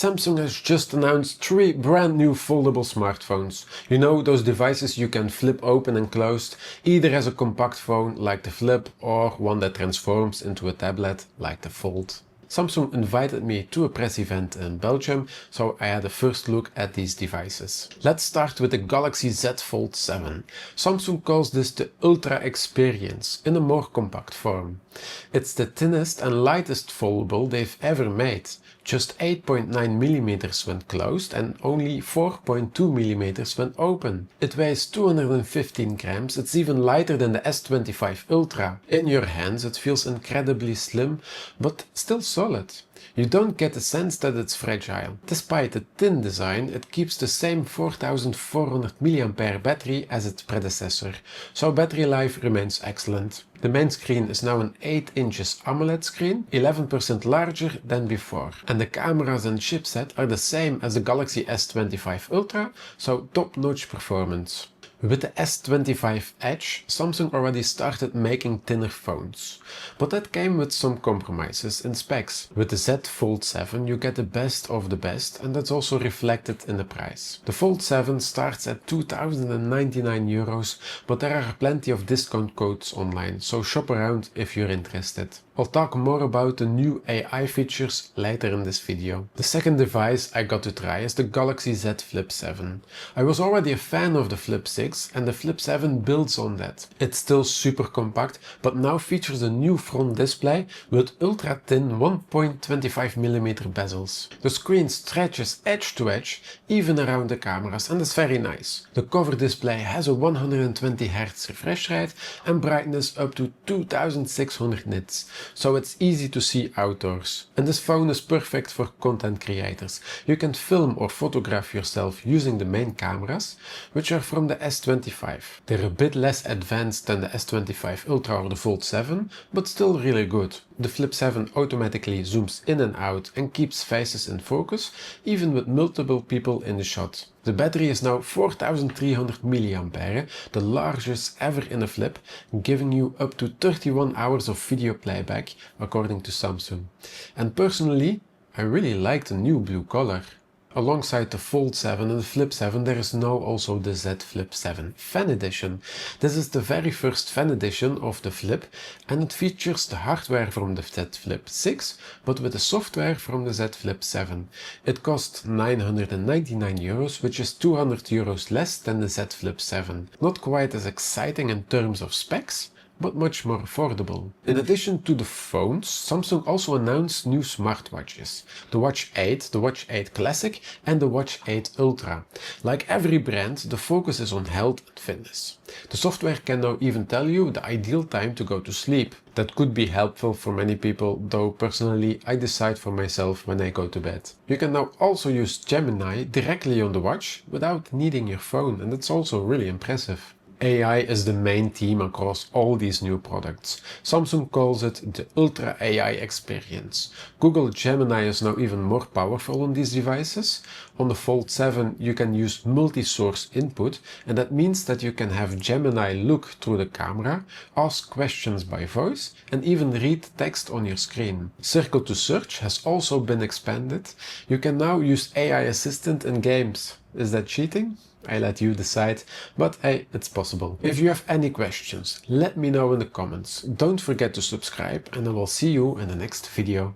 Samsung has just announced 3 brand new foldable smartphones. You know, those devices you can flip open and closed, either as a compact phone like the Flip or one that transforms into a tablet like the Fold. Samsung invited me to a press event in Belgium, so I had a first look at these devices. Let's start with the Galaxy Z Fold 7. Samsung calls this the Ultra Experience in a more compact form. It's the thinnest and lightest foldable they've ever made. Just 8.9mm when closed and only 4.2mm when open. It weighs 215 grams, it's even lighter than the S25 Ultra. In your hands it feels incredibly slim, but still solid. You don't get the sense that it's fragile. Despite the thin design, it keeps the same 4400 mAh battery as its predecessor, so battery life remains excellent. The main screen is now an 8 inches AMOLED screen, 11% larger than before. And the cameras and chipset are the same as the Galaxy S25 Ultra, so top-notch performance. With the S25 Edge, Samsung already started making thinner phones, but that came with some compromises in specs. With the Z Fold 7 you get the best of the best, and that's also reflected in the price. The Fold 7 starts at 2099 euros, but there are plenty of discount codes online, so shop around if you're interested. I'll talk more about the new AI features later in this video. The second device I got to try is the Galaxy Z Flip 7. I was already a fan of the Flip 6 and the Flip 7 builds on that. It's still super compact, but now features a new front display with ultra thin 1.25mm bezels. The screen stretches edge to edge, even around the cameras, and it's very nice. The cover display has a 120Hz refresh rate and brightness up to 2600 nits. So it's easy to see outdoors. And this phone is perfect for content creators. You can film or photograph yourself using the main cameras, which are from the S25. They're a bit less advanced than the S25 Ultra or the Fold 7, but still really good. The Flip 7 automatically zooms in and out and keeps faces in focus, even with multiple people in the shot. The battery is now 4300 mAh, the largest ever in a Flip, giving you up to 31 hours of video playback, according to Samsung. And personally, I really like the new blue color. Alongside the Fold 7 and the Flip 7 there is now also the Z Flip 7 Fan Edition. This is the very first Fan Edition of the Flip and it features the hardware from the Z Flip 6 but with the software from the Z Flip 7. It costs 999 euros, which is 200 euros less than the Z Flip 7. Not quite as exciting in terms of specs, but much more affordable. In addition to the phones, Samsung also announced new smartwatches. The Watch 8, the Watch 8 Classic and the Watch 8 Ultra. Like every brand, the focus is on health and fitness. The software can now even tell you the ideal time to go to sleep. That could be helpful for many people, though personally I decide for myself when I go to bed. You can now also use Gemini directly on the watch without needing your phone, and that's also really impressive. AI is the main theme across all these new products. Samsung calls it the Ultra AI Experience. Google Gemini is now even more powerful on these devices. On the Fold 7 you can use multi-source input, and that means that you can have Gemini look through the camera, ask questions by voice and even read text on your screen. Circle to Search has also been expanded. You can now use AI Assistant in games. Is that cheating? I let you decide, but hey, it's possible. If you have any questions, let me know in the comments. Don't forget to subscribe and I will see you in the next video.